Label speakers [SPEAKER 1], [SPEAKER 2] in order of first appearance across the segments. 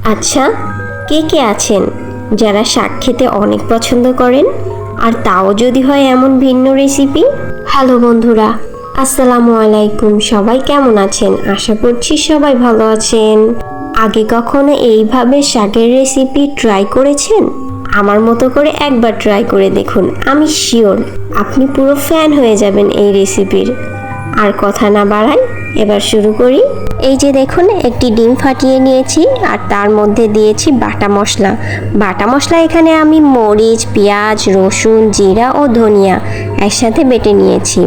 [SPEAKER 1] আচ্ছা, কে কে আছেন যারা শাক খেতে অনেক পছন্দ করেন, আর তাও যদি হয় এমন ভিন্ন রেসিপি? হ্যালো বন্ধুরা, আসসালামু আলাইকুম। সবাই কেমন আছেন? আশা করছি সবাই ভালো আছেন। আগে কখনো এইভাবে শাকের রেসিপি ট্রাই করেছেন? আমার মতো করে একবার ট্রাই করে দেখুন, আমি শিওর আপনি পুরো ফ্যান হয়ে যাবেন এই রেসিপির। আর কথা না বাড়াই, এবার শুরু করি। এই যে দেখুন, একটি ডিম ফাটিয়ে নিয়েছি আর তার মধ্যে দিয়েছি বাটা মশলা। বাটা মশলা এখানে আমি মরিচ, পেঁয়াজ, রসুন, জিরা ও ধনিয়া একসাথে বেটে নিয়েছি।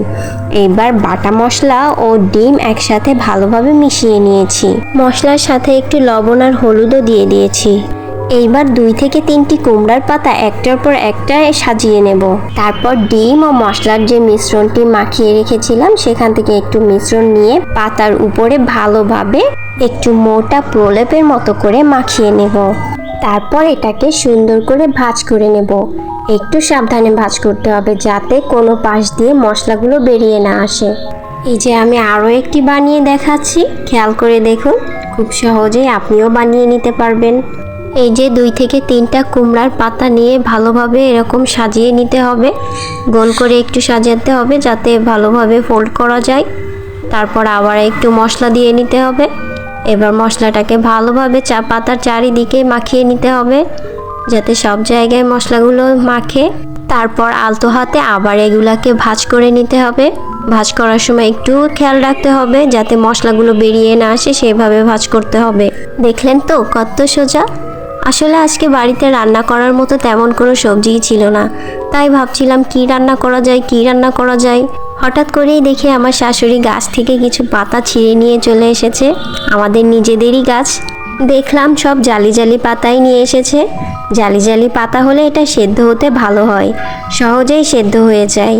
[SPEAKER 1] এবার বাটা মশলা ও ডিম একসাথে ভালোভাবে মিশিয়ে নিয়েছি। মশলার সাথে একটু লবণ আর হলুদও দিয়ে দিয়েছি। এইবার 2 থেকে 3টি কুমড়ার পাতা একটার পর একটা সাজিয়ে নেব। তারপর ডিম ও মশলার যে মিশ্রণটি মাখিয়ে রেখেছিলাম সেখান থেকে একটু মিশ্রণ নিয়ে পাতার উপরে ভালোভাবে একটু মোটা প্রলেপের মতো করে মাখিয়ে নেব। তারপর এটাকে সুন্দর করে ভাঁজ করে নেব। একটু সাবধানে ভাঁজ করতে হবে যাতে কোনো পাশ দিয়ে মশলাগুলো বেরিয়ে না আসে। এই যে আমি আরও একটি বানিয়ে দেখাচ্ছি, খেয়াল করে দেখুন, খুব সহজেই আপনিও বানিয়ে নিতে পারবেন। এই যে 2 থেকে 3টা কুমড়ার পাতা নিয়ে ভালোভাবে এরকম সাজিয়ে নিতে হবে। গোল করে একটু সাজাতে হবে যাতে ভালোভাবে ফোল্ড করা যায়। তারপর আবার একটু মশলা দিয়ে নিতে হবে। এবার মশলাটাকে ভালোভাবে পাতার চারিদিকে মাখিয়ে নিতে হবে যাতে সব জায়গায় মশলাগুলো মাখে। তারপর আলতো হাতে আবার এগুলাকে ভাঁজ করে নিতে হবে। ভাঁজ করার সময় একটু খেয়াল রাখতে হবে যাতে মশলাগুলো বেরিয়ে না আসে, সেভাবে ভাঁজ করতে হবে। দেখলেন তো কত সোজা। আসলে আজকে বাড়িতে রান্না করার মতো তেমন কোনো সবজিই ছিল না, তাই ভাবছিলাম কি রান্না করা যায়। হঠাৎ করেই দেখি আমার শাশুড়ি গাছ থেকে কিছু পাতা ছিঁড়ে নিয়ে চলে এসেছে, আমাদের নিজেদেরই গাছ। দেখলাম সব জালি জালি পাতাই নিয়ে এসেছে। জালি জালি পাতা হলে এটা সেদ্ধ হতে ভালো হয়, সহজেই সেদ্ধ হয়ে যায়।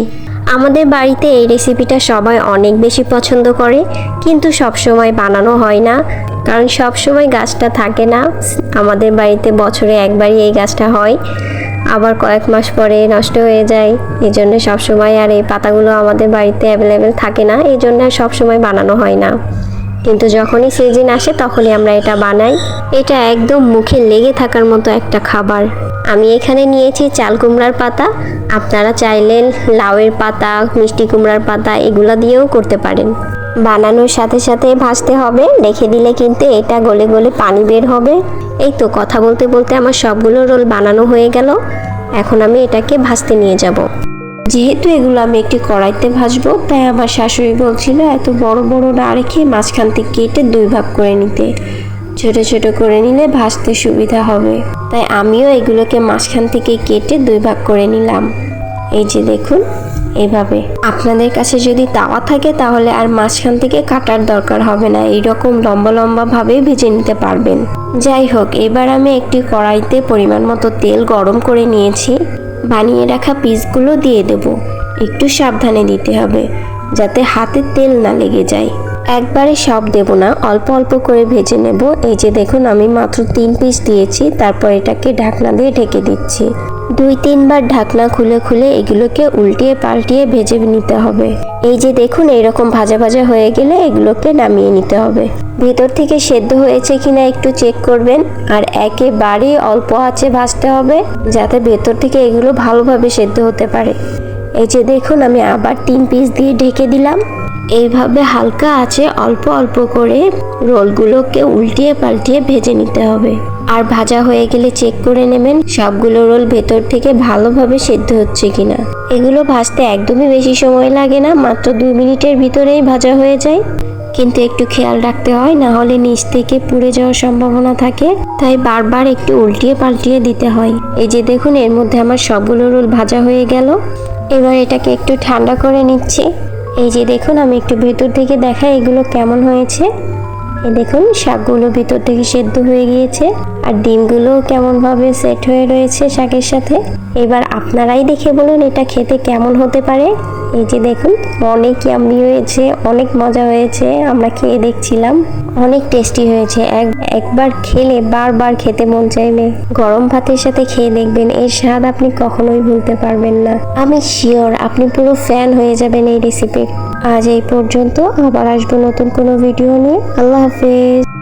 [SPEAKER 1] আমাদের বাড়িতে এই রেসিপিটা সবাই অনেক বেশি পছন্দ করে, কিন্তু সব সময় বানানো হয় না, কারণ সব সময় গাছটা থাকে না। আমাদের বাড়িতে বছরে একবারই এই গাছটা হয়, আবার কয়েক মাস পরে নষ্ট হয়ে যায়। এই জন্য সবসময় আর এই পাতাগুলো আমাদের বাড়িতে অ্যাভেলেবেল থাকে না, এই জন্য সবসময় বানানো হয় না। কিন্তু যখনই সিজন আসে তখনই আমরা এটা বানাই। এটা একদম মুখে লেগে থাকার মতো একটা খাবার। আমি এখানে নিয়েছি চাল কুমড়ার পাতা, আপনারা চাইলে লাউয়ের পাতা, মিষ্টি কুমড়ার পাতা এগুলো দিয়েও করতে পারেন। বানানোর সাথে সাথে ভাজতে হবে, রেখে দিলে কিন্তু এটা গলে গলে পানি বের হবে। এই তো কথা বলতে বলতে আমার সবগুলো রোল বানানো হয়ে গেল। এখন আমি এটাকে ভাজতে নিয়ে যাব। যেহেতু এগুলো আমি একটি কড়াইতে ভাজবো, তাই আমার শাশুড়ি বলছিল এত বড় বড় না রেখে মাঝখান থেকে কেটে 2 ভাগ করে নিতে, ছোট ছোট করে নিলে ভাজতে সুবিধা হবে। তাই আমিও এগুলোকে মাঝখান থেকে কেটে 2 ভাগ করে নিলাম। এই যে দেখুন, এভাবে। আপনাদের কাছে যদি তাওয়া থাকে তাহলে আর মাঝখান থেকে কাটার দরকার হবে না, এইরকম লম্বা লম্বা ভাবে ভেজে নিতে পারবেন। যাই হোক, এবার আমি একটি কড়াইতে পরিমাণ মতো তেল গরম করে নিয়েছি। বানিয়ে রাখা পিসগুলো দিয়ে দেব। একটু সাবধানে দিতে হবে যাতে হাতে তেল না লেগে যায়। একবারে সব দেব না, অল্প অল্প করে ভেজে নেব। এই যে দেখুন, আমি মাত্র 3 পিস দিয়েছি। তারপর এটাকে ঢাকনা দিয়ে ঢেকে দিচ্ছি। 2-3 বার ঢাকনা খুলে খুলে এগুলোকে উল্টিয়ে পাল্টিয়ে ভেজে নিতে হবে। এই যে দেখুন, এইরকম ভাজা ভাজা হয়ে গেলে এগুলোকে নামিয়ে নিতে হবে। ভেতর থেকে সেদ্ধ হয়েছে কিনা একটু চেক করবেন, আর একেবারে অল্প আঁচে ভাজতে হবে যাতে ভেতর থেকে এগুলো ভালোভাবে সেদ্ধ হতে পারে। এই যে দেখুন, আমি আবার 3 পিস দিয়ে ঢেকে দিলাম। এইভাবে হালকা আঁচে অল্প অল্প করে রোলগুলোকে উল্টিয়ে পাল্টিয়ে ভেজে নিতে হবে। আর ভাজা হয়ে গেলে চেক করে নেবেন সবগুলো রোল ভেতর থেকে ভালোভাবে সেদ্ধ হচ্ছে কিনা। এগুলো ভাজতে একদমই বেশি সময় লাগে না, মাত্র 2 মিনিটের ভিতরেই ভাজা হয়ে যায়। কিন্তু একটু খেয়াল রাখতে হয়, না হলে নিচ থেকে পুড়ে যাওয়ার সম্ভাবনা থাকে, তাই বারবার একটু উল্টিয়ে পাল্টিয়ে দিতে হয়। এই যে দেখুন, এর মধ্যে আমার সবগুলো রোল ভাজা হয়ে গেল। এবার এটাকে একটু ঠান্ডা করে নিচ্ছি। এই যে দেখুন, আমি একটু ভেতর থেকে দেখাই এগুলো কেমন হয়েছে। এই দেখুন, শাকগুলো ভিতর থেকে সেদ্ধ হয়ে গিয়েছে আর ডিমগুলো কেমনভাবে সেট হয়ে রয়েছে শাকের সাথে। এবার আপনারাই দেখে বলুন এটা খেতে কেমন হতে পারে। এই যে দেখুন, অনেক ইয়াম্মি হয়েছে, অনেক মজা হয়েছে। আমরা খেয়ে দেখছিলাম, অনেক টেস্টি হয়েছে। একবার খেলে বারবার খেতে মন চাইবে। গরম ভাতের সাথে খেয়ে দেখবেন, এর স্বাদ আপনি কখনোই ভুলতে পারবেন না। আমি শিওর আপনি পুরো ফ্যান হয়ে যাবেন এই রেসিপির। আজ এই পর্যন্ত, আবার আসবো নতুন কোনো ভিডিও নিয়ে। আল্লাহ হাফেজ।